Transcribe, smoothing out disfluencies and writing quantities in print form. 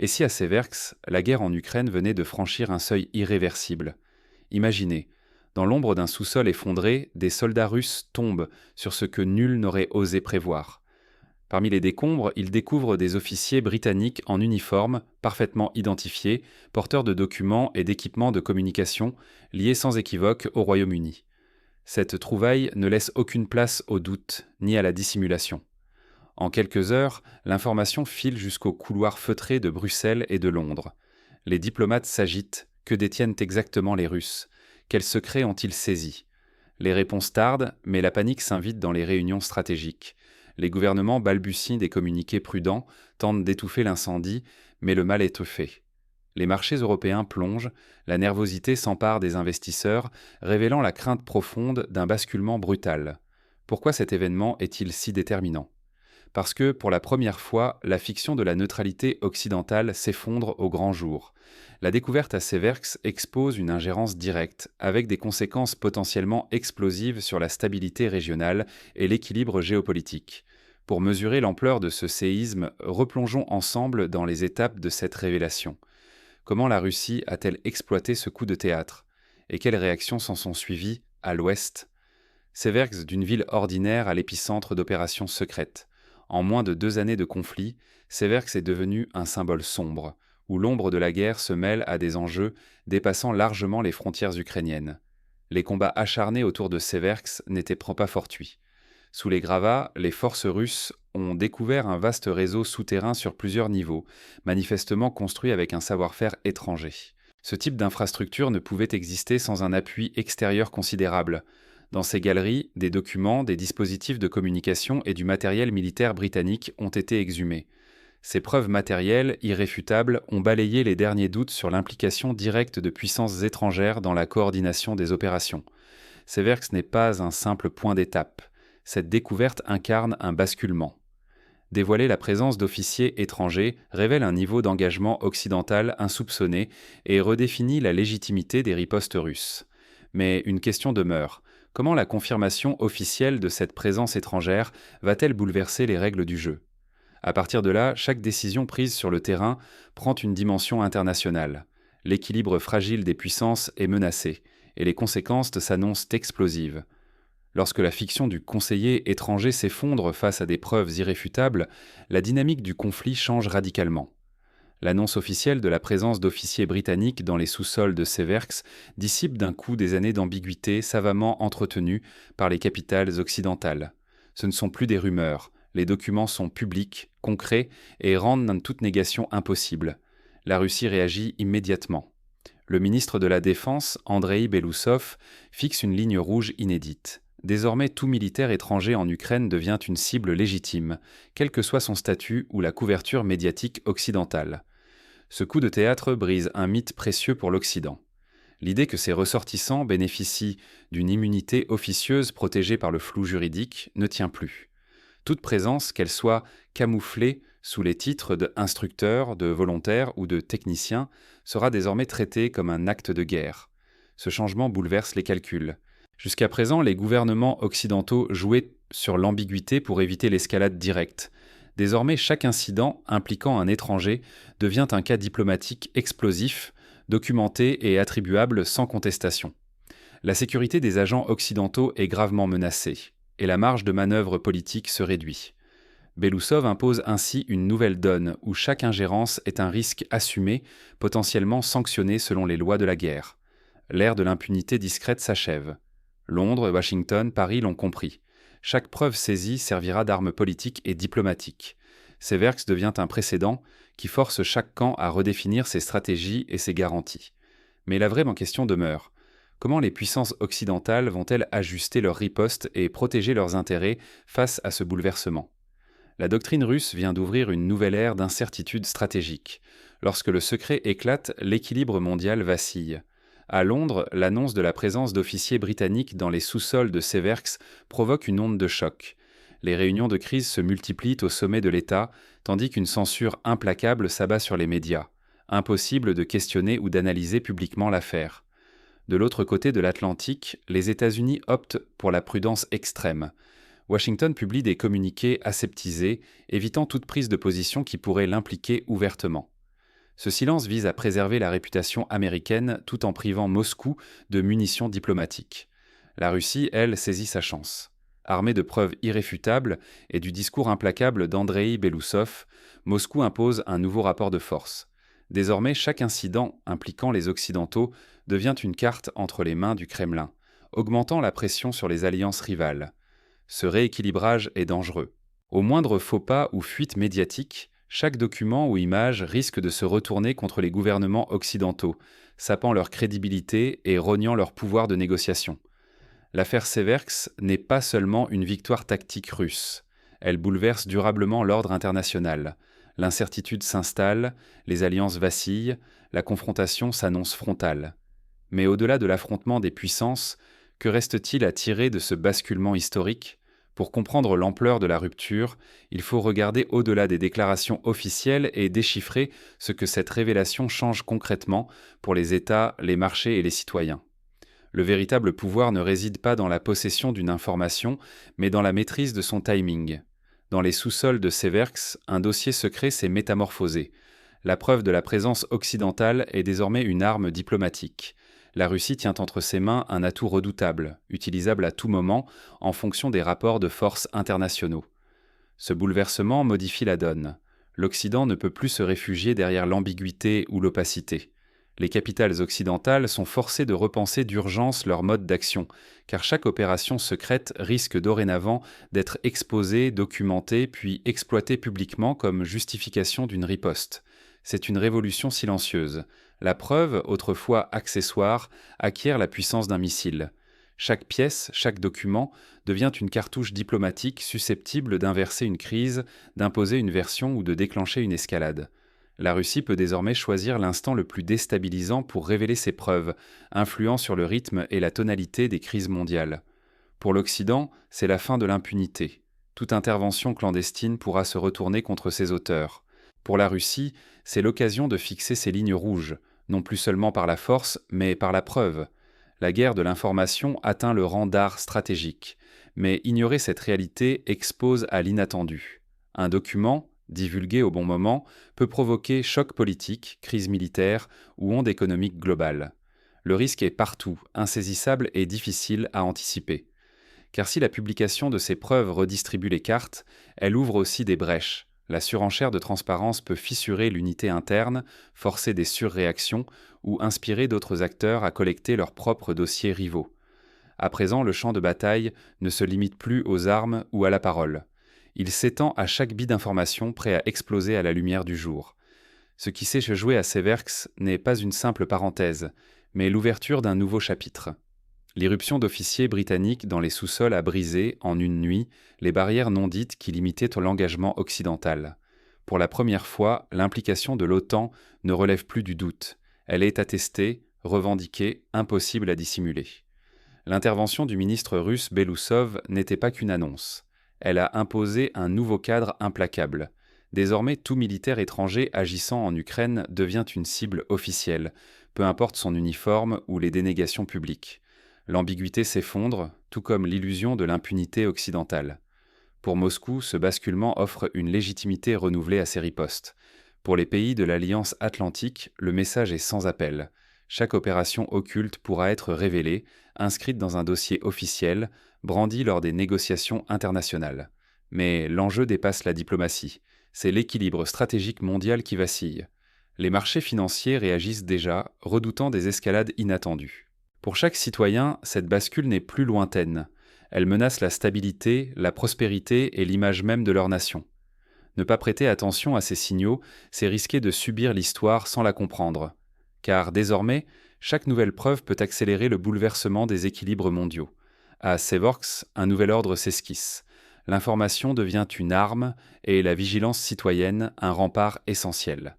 Et si à Seversk, la guerre en Ukraine venait de franchir un seuil irréversible? Imaginez, dans l'ombre d'un sous-sol effondré, des soldats russes tombent sur ce que nul n'aurait osé prévoir. Parmi les décombres, ils découvrent des officiers britanniques en uniforme, parfaitement identifiés, porteurs de documents et d'équipements de communication liés sans équivoque au Royaume-Uni. Cette trouvaille ne laisse aucune place au doute ni à la dissimulation. En quelques heures, l'information file jusqu'aux couloirs feutrés de Bruxelles et de Londres. Les diplomates s'agitent. Que détiennent exactement les Russes? Quels secrets ont-ils saisis? Les réponses tardent, mais la panique s'invite dans les réunions stratégiques. Les gouvernements balbutient des communiqués prudents, tentent d'étouffer l'incendie, mais le mal est fait. Les marchés européens plongent, la nervosité s'empare des investisseurs, révélant la crainte profonde d'un basculement brutal. Pourquoi cet événement est-il si déterminant? Parce que, pour la première fois, la fiction de la neutralité occidentale s'effondre au grand jour. La découverte à Seversk expose une ingérence directe, avec des conséquences potentiellement explosives sur la stabilité régionale et l'équilibre géopolitique. Pour mesurer l'ampleur de ce séisme, replongeons ensemble dans les étapes de cette révélation. Comment la Russie a-t-elle exploité ce coup de théâtre? Et quelles réactions s'en sont suivies à l'ouest? Seversk, d'une ville ordinaire à l'épicentre d'opérations secrètes. En moins de 2 années de conflit, Seversk est devenu un symbole sombre, où l'ombre de la guerre se mêle à des enjeux dépassant largement les frontières ukrainiennes. Les combats acharnés autour de Seversk n'étaient pas fortuits. Sous les gravats, les forces russes ont découvert un vaste réseau souterrain sur plusieurs niveaux, manifestement construit avec un savoir-faire étranger. Ce type d'infrastructure ne pouvait exister sans un appui extérieur considérable. Dans ces galeries, des documents, des dispositifs de communication et du matériel militaire britannique ont été exhumés. Ces preuves matérielles, irréfutables, ont balayé les derniers doutes sur l'implication directe de puissances étrangères dans la coordination des opérations. Seversk n'est pas un simple point d'étape. Cette découverte incarne un basculement. Dévoiler la présence d'officiers étrangers révèle un niveau d'engagement occidental insoupçonné et redéfinit la légitimité des ripostes russes. Mais une question demeure. Comment la confirmation officielle de cette présence étrangère va-t-elle bouleverser les règles du jeu? À partir de là, chaque décision prise sur le terrain prend une dimension internationale. L'équilibre fragile des puissances est menacé, et les conséquences s'annoncent explosives. Lorsque la fiction du conseiller étranger s'effondre face à des preuves irréfutables, la dynamique du conflit change radicalement. L'annonce officielle de la présence d'officiers britanniques dans les sous-sols de Seversk dissipe d'un coup des années d'ambiguïté savamment entretenues par les capitales occidentales. Ce ne sont plus des rumeurs, les documents sont publics, concrets et rendent toute négation impossible. La Russie réagit immédiatement. Le ministre de la Défense, Andreï Belousov, fixe une ligne rouge inédite. Désormais, tout militaire étranger en Ukraine devient une cible légitime, quel que soit son statut ou la couverture médiatique occidentale. Ce coup de théâtre brise un mythe précieux pour l'Occident. L'idée que ses ressortissants bénéficient d'une immunité officieuse protégée par le flou juridique ne tient plus. Toute présence, qu'elle soit camouflée sous les titres d'instructeur, de volontaire ou de technicien, sera désormais traitée comme un acte de guerre. Ce changement bouleverse les calculs. Jusqu'à présent, les gouvernements occidentaux jouaient sur l'ambiguïté pour éviter l'escalade directe. Désormais, chaque incident impliquant un étranger devient un cas diplomatique explosif, documenté et attribuable sans contestation. La sécurité des agents occidentaux est gravement menacée, et la marge de manœuvre politique se réduit. Belousov impose ainsi une nouvelle donne où chaque ingérence est un risque assumé, potentiellement sanctionné selon les lois de la guerre. L'ère de l'impunité discrète s'achève. Londres, Washington, Paris l'ont compris. Chaque preuve saisie servira d'arme politique et diplomatique. Seversk devient un précédent qui force chaque camp à redéfinir ses stratégies et ses garanties. Mais la vraie question demeure. Comment les puissances occidentales vont-elles ajuster leur riposte et protéger leurs intérêts face à ce bouleversement? La doctrine russe vient d'ouvrir une nouvelle ère d'incertitude stratégique. Lorsque le secret éclate, l'équilibre mondial vacille. À Londres, l'annonce de la présence d'officiers britanniques dans les sous-sols de Seversk provoque une onde de choc. Les réunions de crise se multiplient au sommet de l'État, tandis qu'une censure implacable s'abat sur les médias. Impossible de questionner ou d'analyser publiquement l'affaire. De l'autre côté de l'Atlantique, les États-Unis optent pour la prudence extrême. Washington publie des communiqués aseptisés, évitant toute prise de position qui pourrait l'impliquer ouvertement. Ce silence vise à préserver la réputation américaine tout en privant Moscou de munitions diplomatiques. La Russie, elle, saisit sa chance. Armée de preuves irréfutables et du discours implacable d'Andreï Belousov, Moscou impose un nouveau rapport de force. Désormais, chaque incident impliquant les Occidentaux devient une carte entre les mains du Kremlin, augmentant la pression sur les alliances rivales. Ce rééquilibrage est dangereux. Au moindre faux pas ou fuite médiatique, chaque document ou image risque de se retourner contre les gouvernements occidentaux, sapant leur crédibilité et rognant leur pouvoir de négociation. L'affaire Seversk n'est pas seulement une victoire tactique russe. Elle bouleverse durablement l'ordre international. L'incertitude s'installe, les alliances vacillent, la confrontation s'annonce frontale. Mais au-delà de l'affrontement des puissances, que reste-t-il à tirer de ce basculement historique ? Pour comprendre l'ampleur de la rupture, il faut regarder au-delà des déclarations officielles et déchiffrer ce que cette révélation change concrètement pour les États, les marchés et les citoyens. Le véritable pouvoir ne réside pas dans la possession d'une information, mais dans la maîtrise de son timing. Dans les sous-sols de Seversk, un dossier secret s'est métamorphosé. La preuve de la présence occidentale est désormais une arme diplomatique. La Russie tient entre ses mains un atout redoutable, utilisable à tout moment en fonction des rapports de force internationaux. Ce bouleversement modifie la donne. L'Occident ne peut plus se réfugier derrière l'ambiguïté ou l'opacité. Les capitales occidentales sont forcées de repenser d'urgence leur mode d'action, car chaque opération secrète risque dorénavant d'être exposée, documentée, puis exploitée publiquement comme justification d'une riposte. C'est une révolution silencieuse. La preuve, autrefois accessoire, acquiert la puissance d'un missile. Chaque pièce, chaque document devient une cartouche diplomatique susceptible d'inverser une crise, d'imposer une version ou de déclencher une escalade. La Russie peut désormais choisir l'instant le plus déstabilisant pour révéler ses preuves, influant sur le rythme et la tonalité des crises mondiales. Pour l'Occident, c'est la fin de l'impunité. Toute intervention clandestine pourra se retourner contre ses auteurs. Pour la Russie, c'est l'occasion de fixer ses lignes rouges, non plus seulement par la force, mais par la preuve. La guerre de l'information atteint le rang d'art stratégique, mais ignorer cette réalité expose à l'inattendu. Un document, divulgué au bon moment, peut provoquer choc politique, crise militaire ou onde économique globale. Le risque est partout, insaisissable et difficile à anticiper. Car si la publication de ces preuves redistribue les cartes, elle ouvre aussi des brèches. La surenchère de transparence peut fissurer l'unité interne, forcer des surréactions ou inspirer d'autres acteurs à collecter leurs propres dossiers rivaux. À présent, le champ de bataille ne se limite plus aux armes ou à la parole. Il s'étend à chaque bit d'information prêt à exploser à la lumière du jour. Ce qui s'est joué à Seversk n'est pas une simple parenthèse, mais l'ouverture d'un nouveau chapitre. L'irruption d'officiers britanniques dans les sous-sols a brisé, en une nuit, les barrières non dites qui limitaient l'engagement occidental. Pour la première fois, l'implication de l'OTAN ne relève plus du doute. Elle est attestée, revendiquée, impossible à dissimuler. L'intervention du ministre russe Belousov n'était pas qu'une annonce. Elle a imposé un nouveau cadre implacable. Désormais, tout militaire étranger agissant en Ukraine devient une cible officielle, peu importe son uniforme ou les dénégations publiques. L'ambiguïté s'effondre, tout comme l'illusion de l'impunité occidentale. Pour Moscou, ce basculement offre une légitimité renouvelée à ses ripostes. Pour les pays de l'Alliance atlantique, le message est sans appel. Chaque opération occulte pourra être révélée, inscrite dans un dossier officiel, brandie lors des négociations internationales. Mais l'enjeu dépasse la diplomatie. C'est l'équilibre stratégique mondial qui vacille. Les marchés financiers réagissent déjà, redoutant des escalades inattendues. Pour chaque citoyen, cette bascule n'est plus lointaine. Elle menace la stabilité, la prospérité et l'image même de leur nation. Ne pas prêter attention à ces signaux, c'est risquer de subir l'histoire sans la comprendre. Car désormais, chaque nouvelle preuve peut accélérer le bouleversement des équilibres mondiaux. À Seversk, un nouvel ordre s'esquisse. L'information devient une arme et la vigilance citoyenne un rempart essentiel.